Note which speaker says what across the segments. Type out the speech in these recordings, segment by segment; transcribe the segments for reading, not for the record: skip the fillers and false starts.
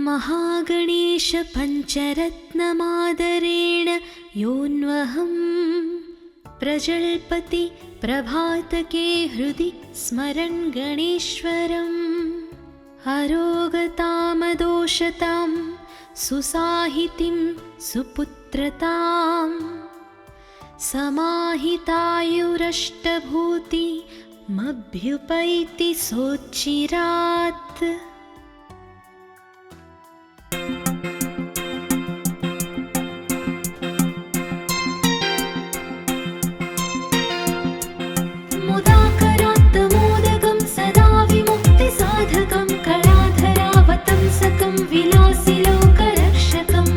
Speaker 1: महागणेश पञ्चरत्नमादरेण योऽन्वहं प्रजल्पति प्रभातके हृदि स्मरन् गणेश्वरम् अरोगतामदोषतां सुसाहितिं सुपुत्रतां समाहितायुरष्टभूतिमभ्युपैति सोच्चिरात्। मुदाकरात्तमोदकं सदा विमुक्तिसाधकं कलाधरावतंसकं विलासिलोकरक्षकम्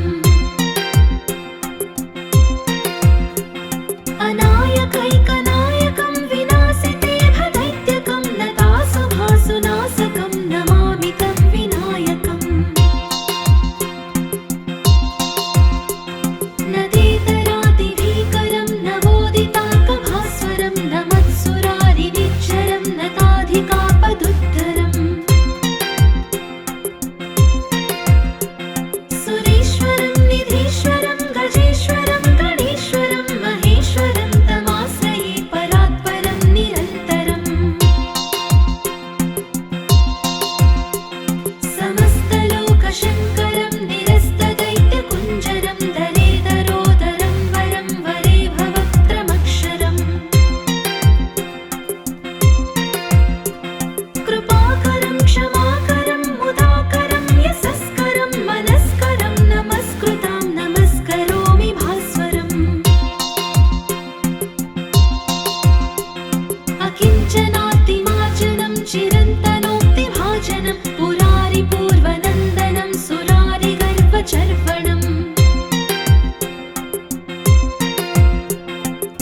Speaker 1: अनायकैकनायकं विनाशितेभदैत्यकं नतासुभासुनाशकं नमामि तं विनायकम्। नदीतरातिभीकरं नवोदितार्कभास्वरं नमत्सुरारिनिच्चरं नताधिकापदुद्धरम् सुरेश्वरं निधीश्वरं गजेश्वरं गणेश्वरं महेश्वरं तमाश्रये परात्परं निरन्तरम्। समस्तलोकशङ्करं निरस्तदैत्यकुञ्जरं दरेदरोदरं वरं वरे भवक्त्रमक्षरम् कृपाकरं क्षमाकरं मुदाकरं यशस्करं मनस्करं नमस्कृतां नमस्करोमि भास्वरम्। अकिञ्चनातिमाचनं चिरन्तनोक्तिभाजनं पुरारिपूर्वनन्दनं सुरारिगर्वचर्वणम्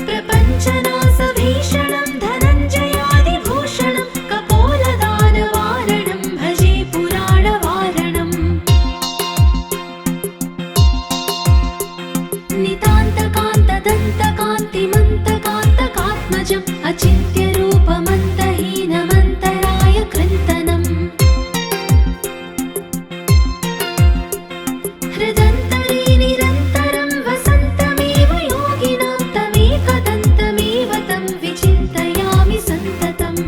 Speaker 1: प्रपञ्चनाशभीषणं धनञ्जयादिभूषणं कपोलदानवारणं भजे पुराणवारणम्। नितान्तकान्तदन्तकान्तिमन्तकान्तकात्मजम् अचिन्त्यरूपमन्तहीनमन्तराय कृन्तनम् हृदन्तरे निरन्तरं वसन्तमेव योगिनां तमेकदन्तमेव तं विचिन्तयामि सन्ततम्।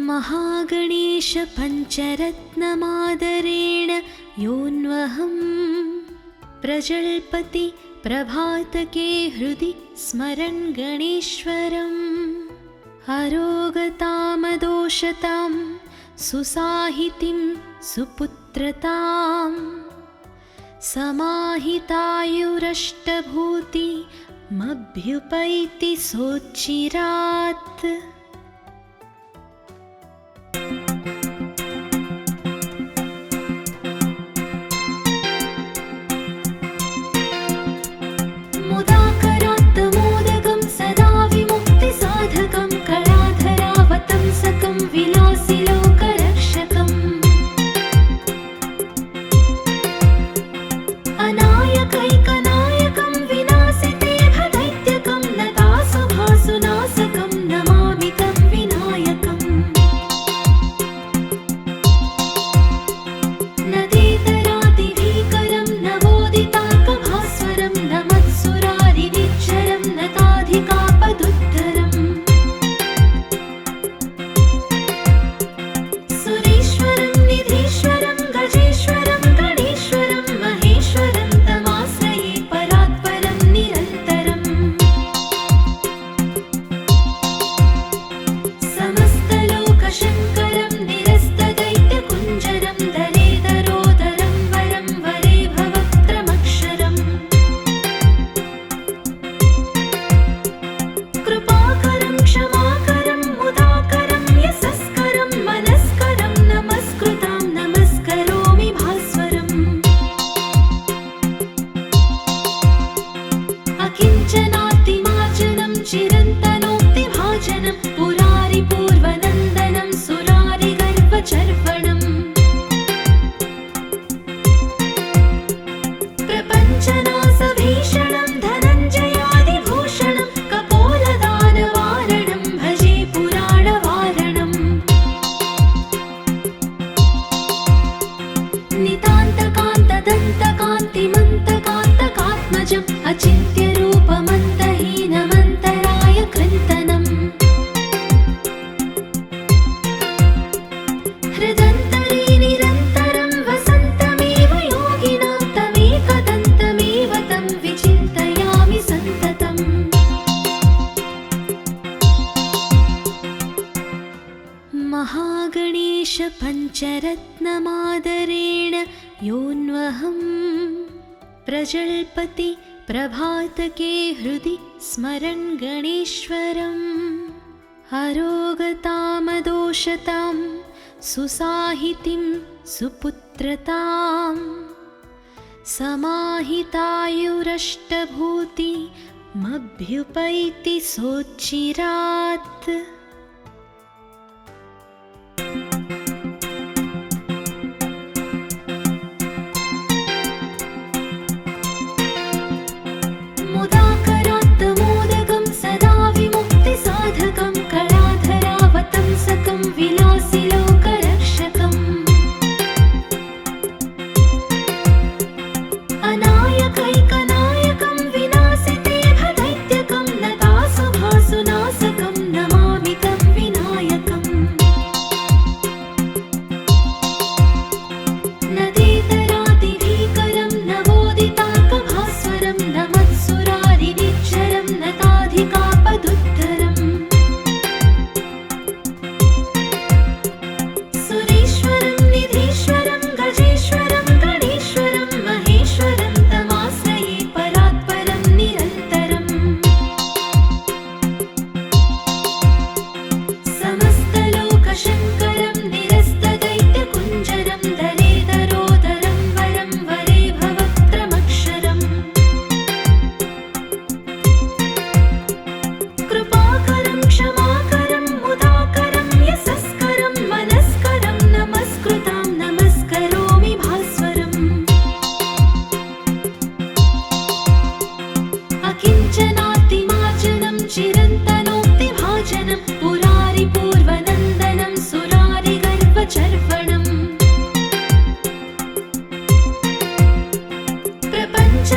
Speaker 1: महागणेश पञ्चरत्नमादरेण योऽन्वहं प्रजल्पति प्रभातके हृदि स्मरन् गणेश्वरम् अरोगतामदोषतां सुसाहितिं सुपुत्रतां समाहितायुरष्टभूतिमभ्युपैति सोच्चिरात्। मुदाकरात्तमोदकं सदा विमुक्तिसाधकं कलाधरावतंसकं विलासिलोकरक्षकम् अनायकैकनायकं विनाशितेभदैत्यकं नतासुभासुनाशकं नमामि महागणेशपञ्चरत्नमादरेण योऽन्वहं प्रजल्पति प्रभातके हृदि स्मरन् गणेश्वरम् अरोगतामदोषतां सुसाहितिं सुपुत्रतां समाहितायुरष्टभूतिमभ्युपैति सोच्चिरात् मुदाकरात्तमोदकं सदा विमुक्तिसाधकं कलाधरावतंसकं विलासिलोकरक्षकम् अनायकैकनायकं विनाशितेभदैत्यकं नतासुभासुनाशकं नमामि तं विनायकम् नदेतरादिभीकरं नवोदितार्कभास्वरं नमत्सुरारिनिच्चरं नताधिकापदुद्धरम् सुरेश्वरं निधीश्वरं गजेश्वरं गणेश्वरं महेश्वरं तमाश्रये परात्परं निरन्तरम् समस्तलोकशङ्करं निरस्तदैत्यकुञ्जरं दलेदरोदरं वरं वरे भवक्त्रमक्षरम् कृपाकरं क्षमाकरं मुदाकरं यशस्करं मनस्करं नमस्कृतां नमस्करोमि भास्वरम् अकिञ्चनातिमार्जनं चिरन्तनोक्तिभाजनं पुरारिपूर्वनन्दनं सुरारिगर्वचर्वणम्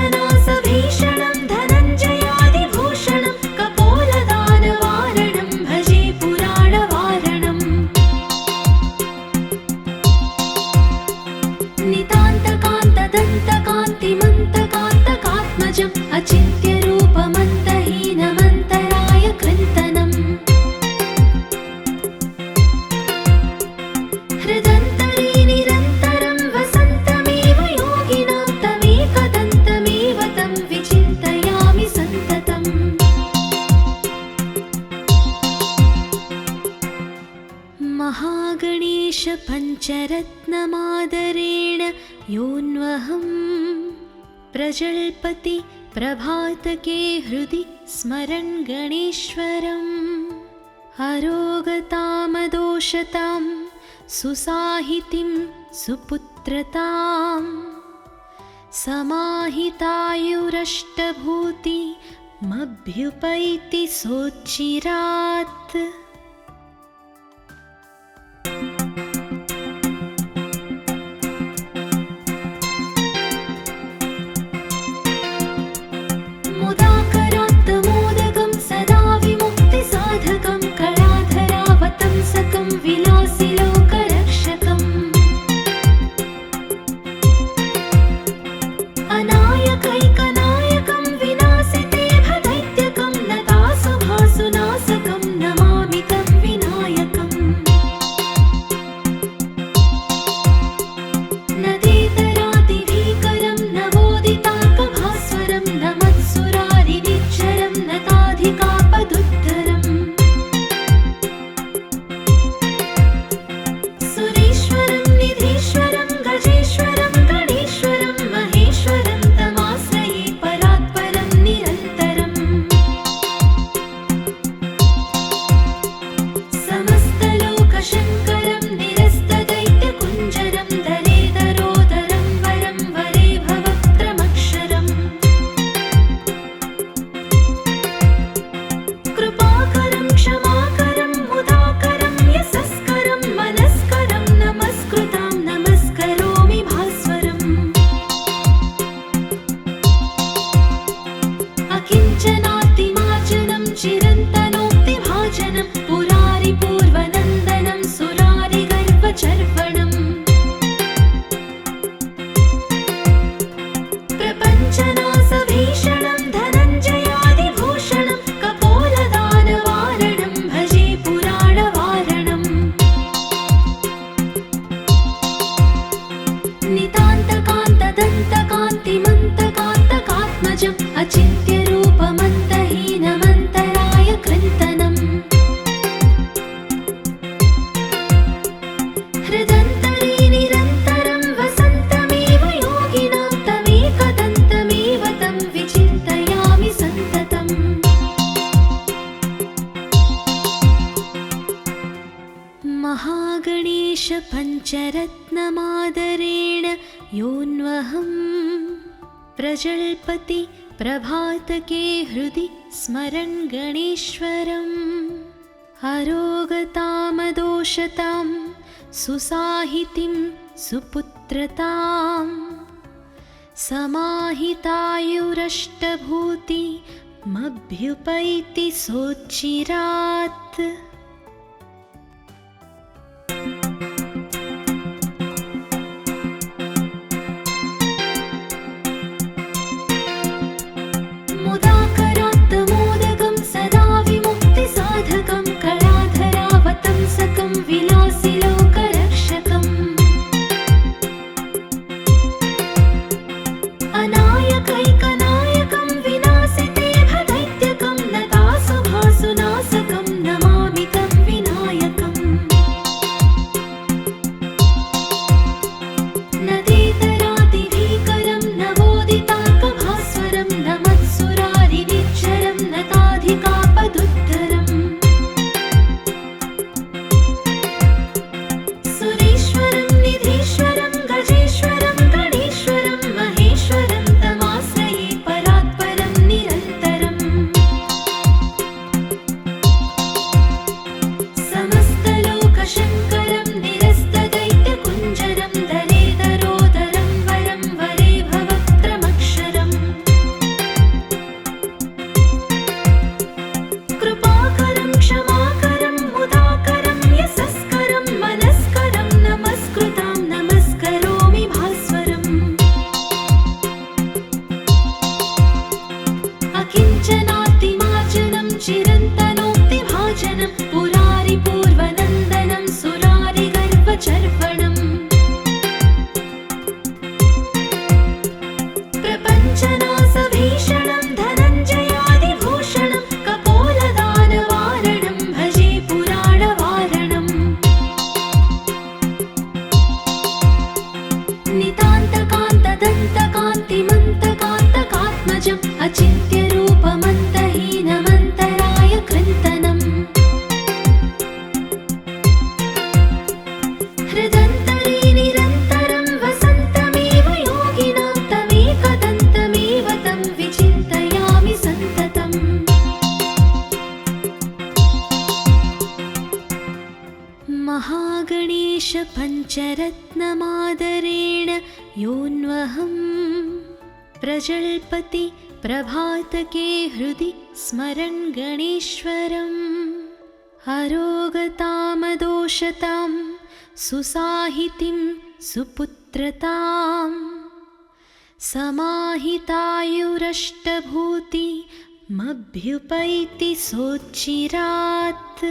Speaker 1: प्रपञ्चनाशभीषणं धनञ्जयादिभूषणं कपोलदानवारणं भजे पुराणवारणम् नितान्तकान्तदन्तकान्तिमन्तकान्तकात्मजम् अचिन्त्यरूपमन्तहीनमन्तराय कृन्तनम् हृदन्तरे निरन्तरं वसन्तमेव योगिनां तमेकदन्तमेव तं विचिन्तयामि सन्ततम् महागणेशपञ्चरत्नमादरेण योऽन्वहं प्रजल्पति प्रभातके हृदि स्मरन् गणेश्वरम् अरोगतामदोषतां सुसाहितिं सुपुत्रतां समाहितायुरष्टभूतिमभ्युपैति सोच्चिरात् मुदाकरात्तमोदकं सदा विमुक्तिसाधकं कलाधरावतंसकं विलासिलोकरक्षकम् अनायकैकनायकं विनाशितेभदैत्यकं नतासुभासुनाशकं नमामि हृदन्तरे निरन्तरं वसन्तमेव योगिनां तमेकदन्तमेव तं विचिन्तयामि सन्ततम्। महागणेश पञ्चरत्नमादरेण योऽन्वहं प्रजल्पति प्रभातके हृदि स्मरन् गणेश्वरम्। अरोगतामदोषतां सुसाहितिं सुपुत्रतां समाहितायुरष्टभूतिमभ्युपैति सोच्चिरात्। मुदाकरात्तमोदकं सदा विमुक्तिसाधकं कलाधरावतंसकं विलासिलोकरक्षकम्। अनायकैकनायकं विनाशिते भदैत्यकं नतासुभासुनाशकं नमामि तं विनायकम्। नदेतरातिभीकरं नवोदितार्कभास्वरं नमत्सुरारिनिच्चरं नताधिकापदुद्धरम्। सुरेश्वरं निधीश्वरं गजेश्वरं गणेश्वरं महेश्वरं तमाश्रये परात्परं निरन्तरम्। समस्तलोकशङ्करं निरस्तदैत्यकुञ्जरं दलेदरोदरं वरं वरे भवक्त्रमक्षरम्। कृपाकरं क्षमाकरं मुदाकरं यशस्करं मनस्करं नमस्कृतां नमस्करोमि भास्वरम्। अकिञ्चनातिमार्जनं चिरन्तनोक्तिभाजनं पुरारिपूर्वनन्दनं सुरारिगर्वचर्वणम्। प्रपञ्चनाशभीषणं धनञ्जयादिभूषणं कपोलदानवारणं भजे पुराणवारणम्। नितान्तकान्तदन्तकान्तिमन्तकान्तकात्मजम् अचिन्त्यरूपमन्तहीनमन्तराय कृन्तनम्। हृदन्तरे निरन्तरं वसन्तमेव योगिनां तमेकदन्तमेव तं विचिन्तयामि सन्ततम्। महागणेश पञ्चरत्नमादरेण योऽन्वहं प्रजल्पति प्रभातके हृदि स्मरन् गणेश्वरम्। अरोगतामदोषतां सुसाहितिं सुपुत्रतां समाहितायुरष्टभूतिमभ्युपैति सोच्चिरात्।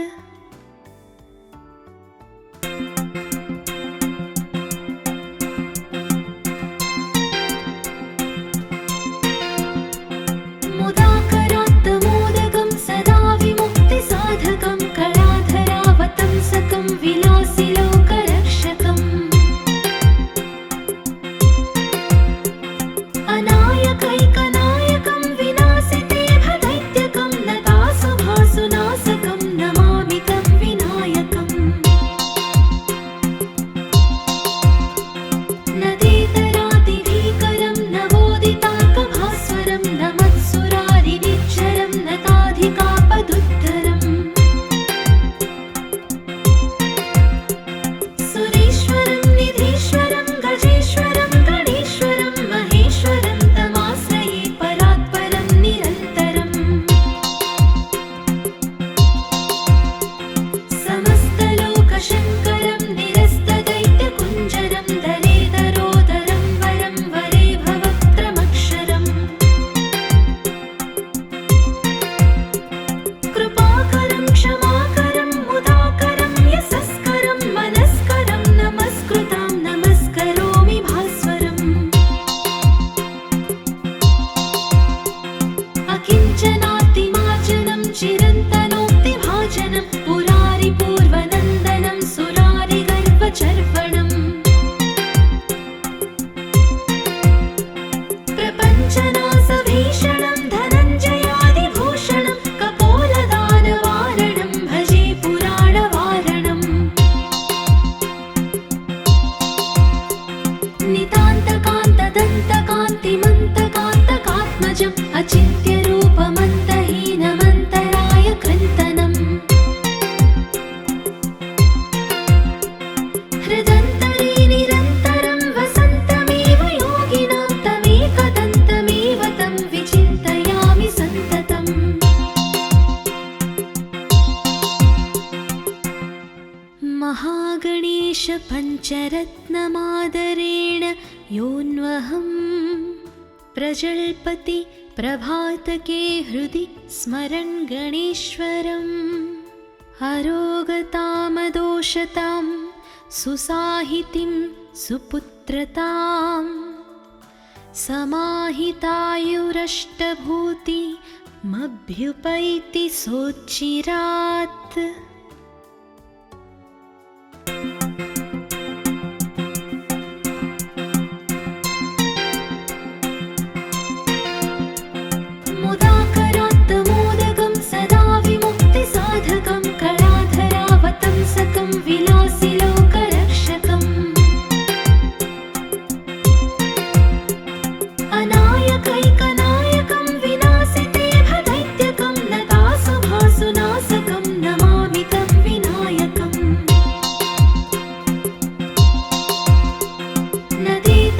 Speaker 1: मुदाकरात्तमोदकं सदा विमुक्तिसाधकं कलाधरावतंसकं विलासिलोकरक्षकम्। अनायकैकनायकं विनाशिते भदैत्यकं नतासुभासुनाशकं नमामि महागणेशपञ्चरत्नमादरेण योऽन्वहम् प्रजल्पति प्रभातके हृदि स्मरन् गणेश्वरम् अरोगतामदोषतां सुसाहितिं सुपुत्रताम् समाहितायुरष्टभूतिमभ्युपैति सोच्चिरात् मुदाकरात्तमोदकं सदा विमुक्तिसाधकं कलाधरावतंसकं विलासिलोकरक्षकम् अनायकैकनायकं विनाशितेभदैत्यकं नतासुभासुनाशकं नमामि तं विनायकम्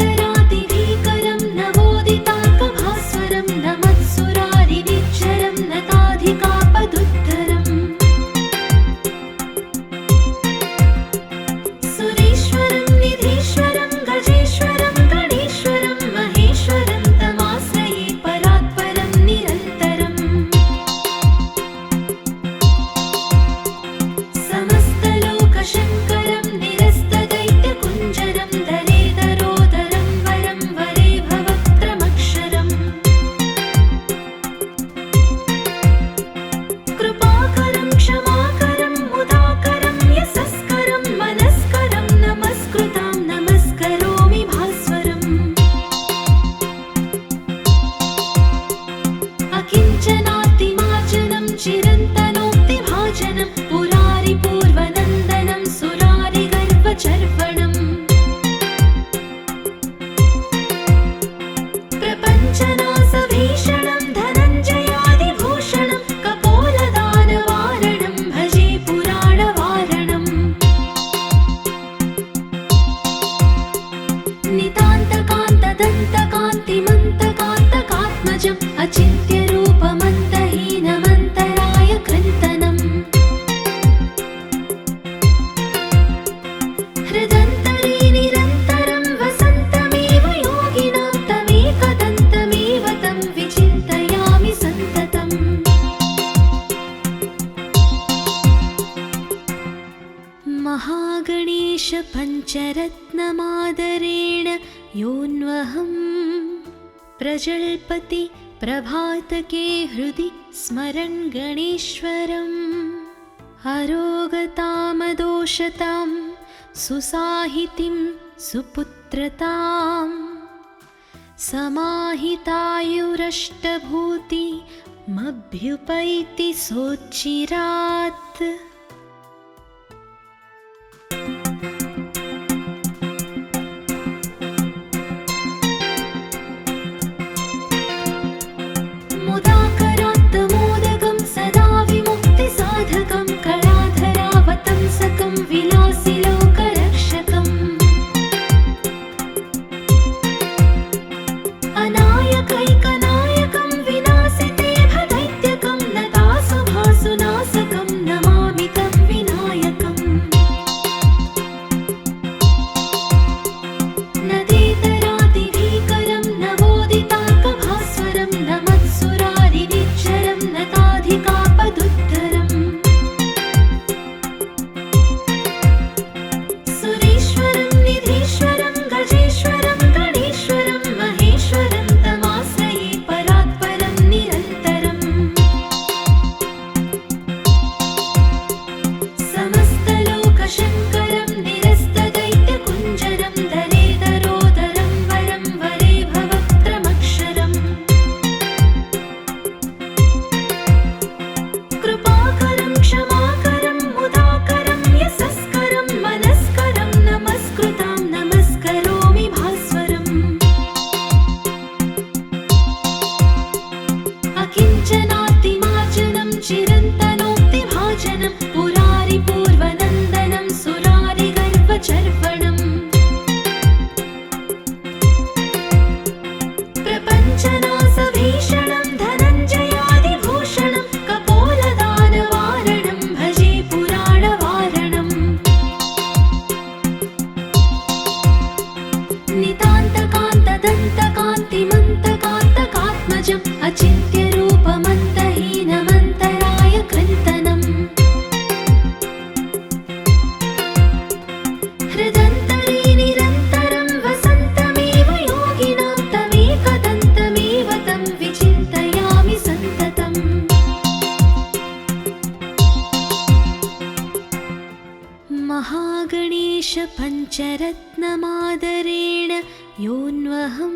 Speaker 1: नदेतरातिभीकरं नवोदिताल्पभास्वरं नमत्सुरारिनिच्चरं नताधिकापदुद्धरम् सुरेश्वरं निधीश्वरं गजेश्वरं गणेश्वरं महेश्वरं तमाश्रये परात्परं निरन्तरम् समस्तलोकशङ्करं निरस्तदैत्यकुञ्जरं दरेदरोदरं वरं वरे भवक्त्रमक्षरम् कृपाकरं क्षमाकरं मुदाकरं यशस्करं मनस्करं नमस्कृतां नमस्करोमि भास्वरम् अकिञ्चनातिमार्जनं चिरन्तनोक्तिभाजनं पुरारिपूर्वनन्दनं सुरारिगर्वचर्वणम् प्रपञ्चनाशभीषणं धनञ्जयादिभूषणं कपोलदानवारणं भजे पुराणवारणम् नितान्तकान्तदन्तकान्तिमन्तकान्तकात्मजम् अचिन्त्यरूपमन्तहीनमन्तरायकृन्तनम् हृदन्तरे निरन्तरं वसन्तमेव योगिनां तमेकदन्तमेव तं विचिन्तयामि सन्ततम् महागणेशपञ्चरत्नमादरेण योऽन्वहम् प्रजल्पति प्रभातके हृदि स्मरन् गणेश्वरम् अरोगतामदोषतां सुसाहितिं सुपुत्रताम् समाहितायुरष्टभूतिमभ्युपैति सोच्चिरात् मुदाकरात्तमोदकं सदा विमुक्तिसाधकं कलाधरावतंसकं विलासिलोकरक्षकम् अनायकैकनायकं विनाशितेभदैत्यकं नतासुभासुनाशकं नमामि महागणेश पञ्चरत्नमादरेण योऽन्वहं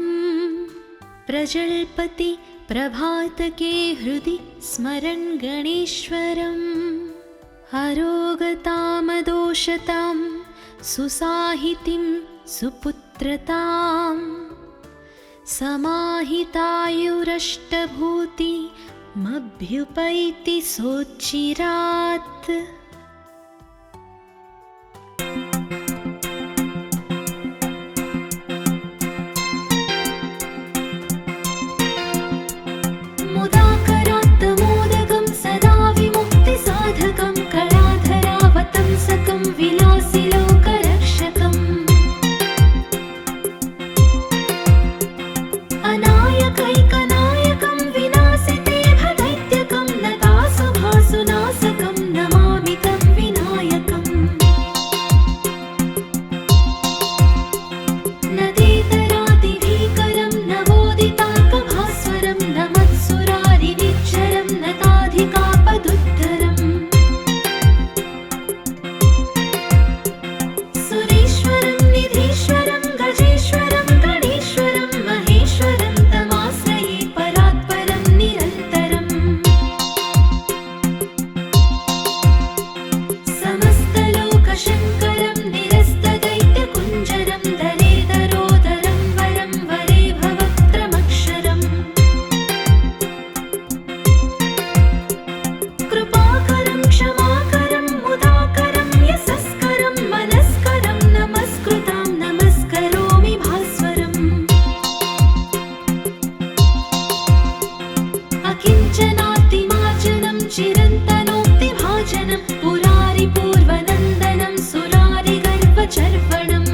Speaker 1: प्रजल्पति प्रभातके हृदि स्मरन् गणेश्वरम् अरोगतामदोषतां सुसाहितिं सुपुत्रताम् समाहितायुरष्टभूतिमभ्युपैति सोच्चिरात् मुदाकरात्तमोदकं सदा विमुक्तिसाधकं कलाधरावतंसकं विलासिलोकरक्षकम् अनायकैकनायकं विनाशितेभदैत्यकं नतासुभासुनाशकं नमामि तं विनायकम् नदेतरादिभीकरं नवोदितार्कभास्वरं नमत्सुरारिनिच्चरं नताधिकापदुद्धरम् सुरेश्वरं निधीश्वरं गजेश्वरं गणेश्वरं महेश्वरं तमाश्रये परात्परं निरन्तरम् समस्तलोकशङ्करं निरस्तदैत्यकुञ्जरं दरेदरोदरं वरं वरे भवक्त्रमक्षरम् कृपाकरं क्षमाकरं मुदाकरं यशस्करं मनस्करं नमस्कृतां नमस्करोमि भास्वरम् अकिञ्चनातिमार्जनं चिरन्तनोक्तिभाजनं पुरारिपूर्वनन्दनं सुरारिगर्वचर्वणम्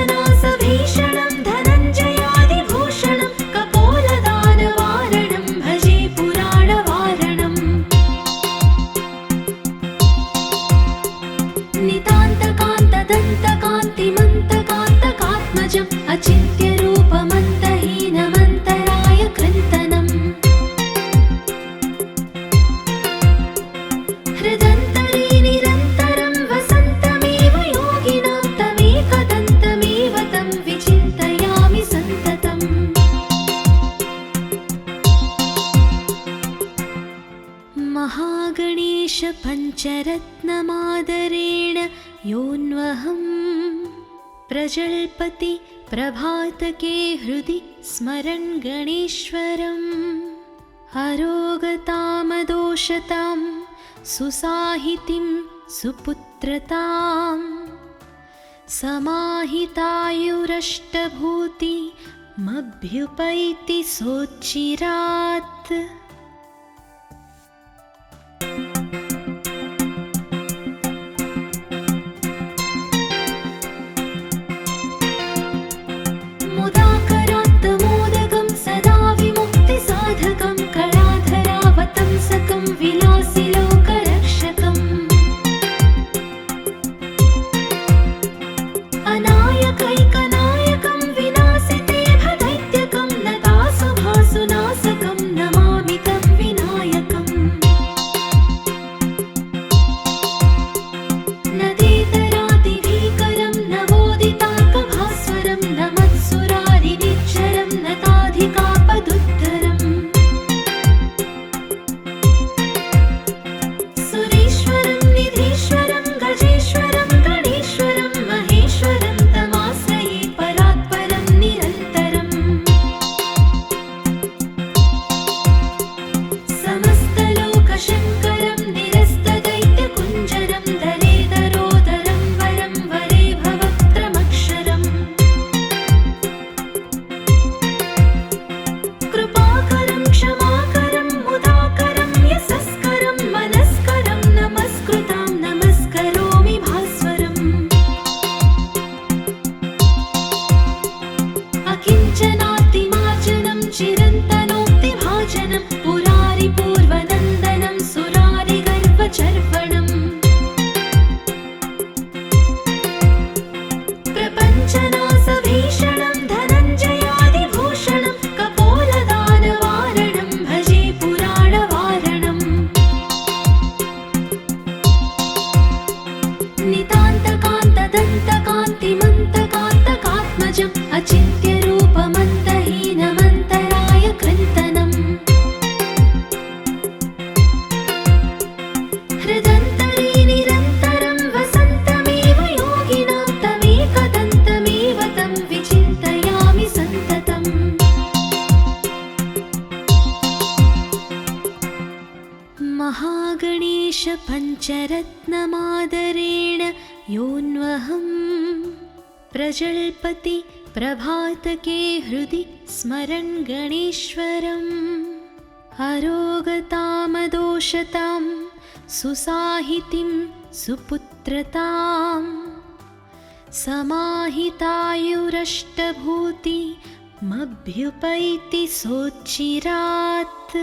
Speaker 1: प्रपञ्चनाशभीषणं धनञ्जयादिभूषणं कपोलदानवारणं भजे पुराणवारणम् नितान्तकान्तदन्तकान्तिमन्तकान्तकात्मजम् अचिन्त्यरूपमन्तहीनमन्तराय कृन्तनम् हृदन्तरे निरन्तरं वसन्तमेव योगिनां तमेकदन्तमेव तं विचिन्तयामि सन्ततम् महागणेश पञ्चरत्नमादरेण योऽन्वहं प्रजल्पति प्रभातके हृदि स्मरन् गणेश्वरम् अरोगतामदोषतां सुसाहितिं सुपुत्रताम् समाहितायुरष्टभूतिमभ्युपैति सोच्चिरात् मुदाकरात्तमोदकं सदा विमुक्तिसाधकं कलाधरावतंसकं विलासिलोकरक्षकम् अनायकैकनायकं विनाशितेभदैत्यकं नतासुभासुनाशकं नमामि रत्नमादरेण योऽन्वहं प्रजल्पति प्रभातके हृदि स्मरन् गणेश्वरम् अरोगतामदोषतां सुसाहितिं सुपुत्रतां समाहितायुरष्टभूतिमभ्युपैति सोच्चिरात्।